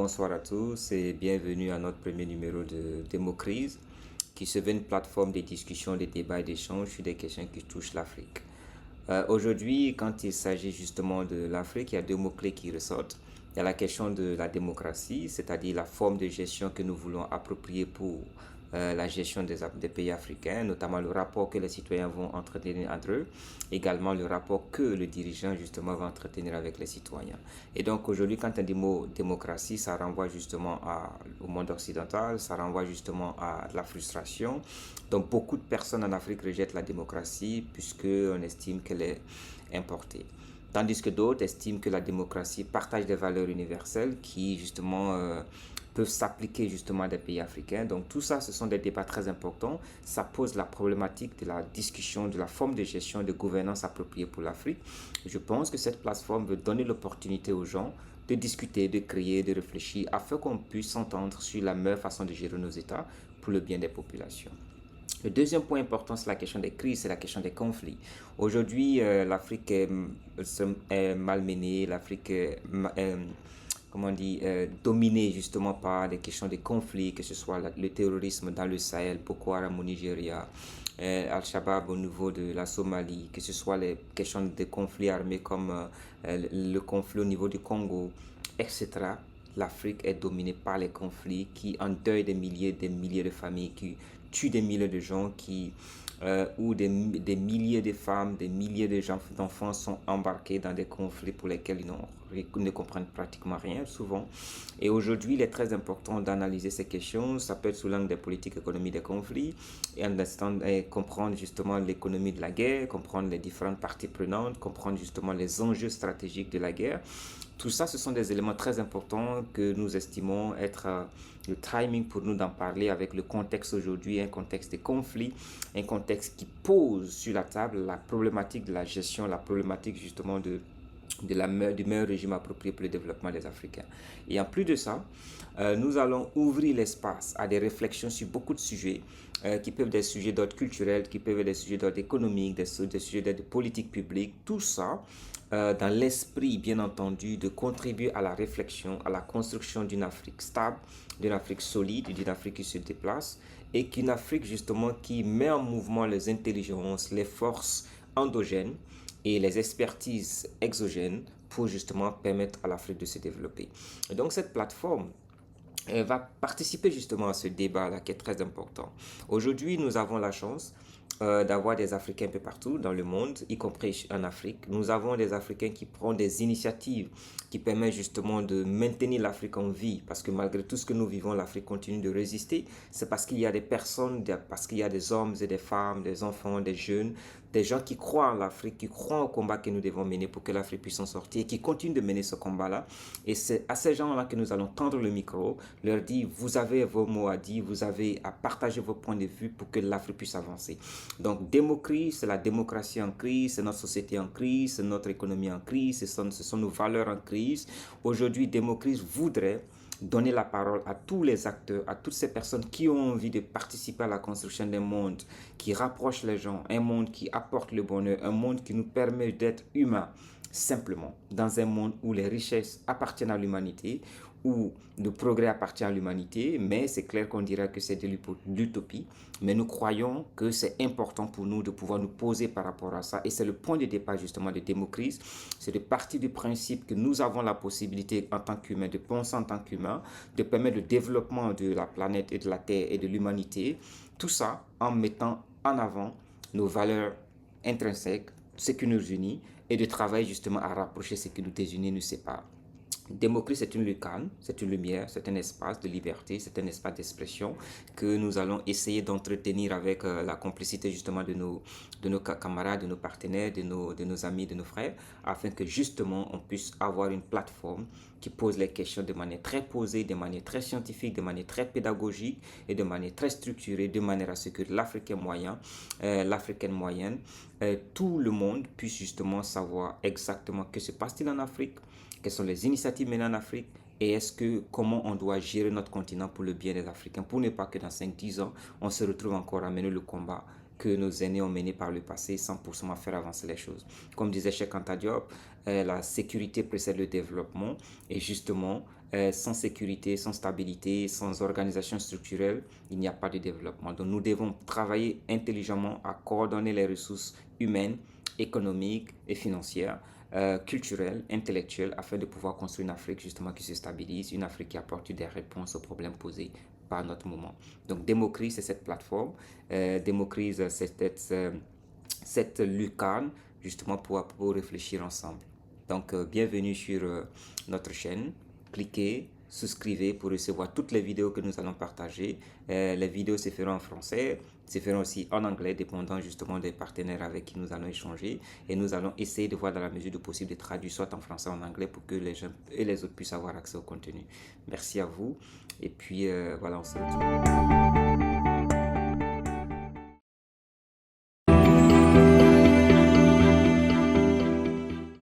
bonsoir à tous et bienvenue à notre premier numéro de Démocrise, qui se veut une plateforme de discussion, de débat et d'échange sur des questions qui touchent l'Afrique. Aujourd'hui, quand il s'agit justement de l'Afrique, il y a deux mots-clés qui ressortent. Il y a la question de la démocratie, c'est-à-dire la forme de gestion que nous voulons approprier pour la gestion des pays africains, notamment le rapport que les citoyens vont entretenir entre eux, également le rapport que le dirigeant justement va entretenir avec les citoyens. Et donc aujourd'hui, quand on dit mot démocratie, ça renvoie justement au monde occidental, ça renvoie justement à la frustration. Donc beaucoup de personnes en Afrique rejettent la démocratie puisqu'on estime qu'elle est importée. Tandis que d'autres estiment que la démocratie partage des valeurs universelles qui justement peuvent s'appliquer justement à des pays africains. Donc tout ça, ce sont des débats très importants. Ça pose la problématique de la discussion, de la forme de gestion et de gouvernance appropriée pour l'Afrique. Je pense que cette plateforme veut donner l'opportunité aux gens de discuter, de créer, de réfléchir afin qu'on puisse s'entendre sur la meilleure façon de gérer nos États pour le bien des populations. Le deuxième point important, c'est la question des crises, c'est la question des conflits. Aujourd'hui, l'Afrique est malmenée, l'Afrique est, comment on dit, dominée justement par des questions de conflits, que ce soit le terrorisme dans le Sahel, Boko Haram au Nigeria, Al-Shabaab au niveau de la Somalie, que ce soit les questions de conflits armés comme le conflit au niveau du Congo, etc. L'Afrique est dominée par les conflits qui endeuillent des milliers de familles, qui tuent des milliers de gens, où des milliers de femmes, des milliers d'enfants sont embarqués dans des conflits pour lesquels ils ne comprennent pratiquement rien souvent. Et aujourd'hui, il est très important d'analyser ces questions. Ça peut être sous l'angle des politiques économiques des conflits et comprendre justement l'économie de la guerre, comprendre les différentes parties prenantes, comprendre justement les enjeux stratégiques de la guerre. Tout ça, ce sont des éléments très importants que nous estimons être le timing pour nous d'en parler avec le contexte aujourd'hui, un contexte de conflit, un contexte qui pose sur la table la problématique de la gestion, la problématique justement du meilleur régime approprié pour le développement des Africains. Et en plus de ça, nous allons ouvrir l'espace à des réflexions sur beaucoup de sujets qui peuvent être des sujets d'ordre culturel, qui peuvent être des sujets d'ordre économique, des sujets d'ordre politique publique, tout ça dans l'esprit, bien entendu, de contribuer à la réflexion, à la construction d'une Afrique stable, d'une Afrique solide, d'une Afrique qui se déplace et qu'une Afrique justement qui met en mouvement les intelligences, les forces endogènes et les expertises exogènes pour justement permettre à l'Afrique de se développer. Et donc cette plateforme va participer justement à ce débat-là qui est très important. Aujourd'hui, nous avons la chance d'avoir des Africains un peu partout dans le monde, y compris en Afrique. Nous avons des Africains qui prennent des initiatives qui permettent justement de maintenir l'Afrique en vie, parce que malgré tout ce que nous vivons, l'Afrique continue de résister. C'est parce qu'il y a des personnes, parce qu'il y a des hommes et des femmes, des enfants, des jeunes, des gens qui croient en l'Afrique, qui croient au combat que nous devons mener pour que l'Afrique puisse s'en sortir, et qui continuent de mener ce combat-là. Et c'est à ces gens-là que nous allons tendre le micro, leur dire, vous avez vos mots à dire, vous avez à partager vos points de vue pour que l'Afrique puisse avancer. Donc, démocratie, c'est la démocratie en crise, c'est notre société en crise, c'est notre économie en crise, ce sont nos valeurs en crise. Aujourd'hui, démocratie voudrait donner la parole à tous les acteurs, à toutes ces personnes qui ont envie de participer à la construction d'un monde qui rapproche les gens, un monde qui apporte le bonheur, un monde qui nous permet d'être humains simplement, dans un monde où les richesses appartiennent à l'humanité, où le progrès appartient à l'humanité, mais c'est clair qu'on dirait que c'est de l'utopie. Mais nous croyons que c'est important pour nous de pouvoir nous poser par rapport à ça. Et c'est le point de départ justement de Démocrise. C'est de partir du principe que nous avons la possibilité en tant qu'humains, de penser en tant qu'humains, de permettre le développement de la planète et de la Terre et de l'humanité. Tout ça en mettant en avant nos valeurs intrinsèques, ce qui nous unit, et de travailler justement à rapprocher ce qui nous désunit, nous sépare. Démocratie, c'est une lucarne, c'est une lumière, c'est un espace de liberté, c'est un espace d'expression que nous allons essayer d'entretenir avec la complicité justement de nos camarades, de nos partenaires, de nos amis, de nos frères, afin que justement on puisse avoir une plateforme qui pose les questions de manière très posée, de manière très scientifique, de manière très pédagogique et de manière très structurée, de manière à ce que l'Africain moyen, l'Africaine moyenne, tout le monde puisse justement savoir exactement que se passe-t-il en Afrique, quelles sont les initiatives menées en Afrique et comment on doit gérer notre continent pour le bien des Africains, pour ne pas que dans 5-10 ans, on se retrouve encore à mener le combat que nos aînés ont menées par le passé sans pour autant faire avancer les choses. Comme disait Cheikh Anta Diop, la sécurité précède le développement et justement, sans sécurité, sans stabilité, sans organisation structurelle, il n'y a pas de développement. Donc nous devons travailler intelligemment à coordonner les ressources humaines, économiques et financières, culturelles, intellectuelles, afin de pouvoir construire une Afrique justement qui se stabilise, une Afrique qui apporte des réponses aux problèmes posés par notre moment. Donc Démocrise, c'est cette plateforme. Démocrise, c'est cette lucarne justement pour réfléchir ensemble. Donc bienvenue sur notre chaîne. Cliquez, souscrivez pour recevoir toutes les vidéos que nous allons partager. Les vidéos se feront en français, se feront aussi en anglais, dépendant justement des partenaires avec qui nous allons échanger. Et nous allons essayer de voir dans la mesure du possible de traduire soit en français ou en anglais pour que les gens et les autres puissent avoir accès au contenu. Merci à vous. Et puis voilà, on se retrouve.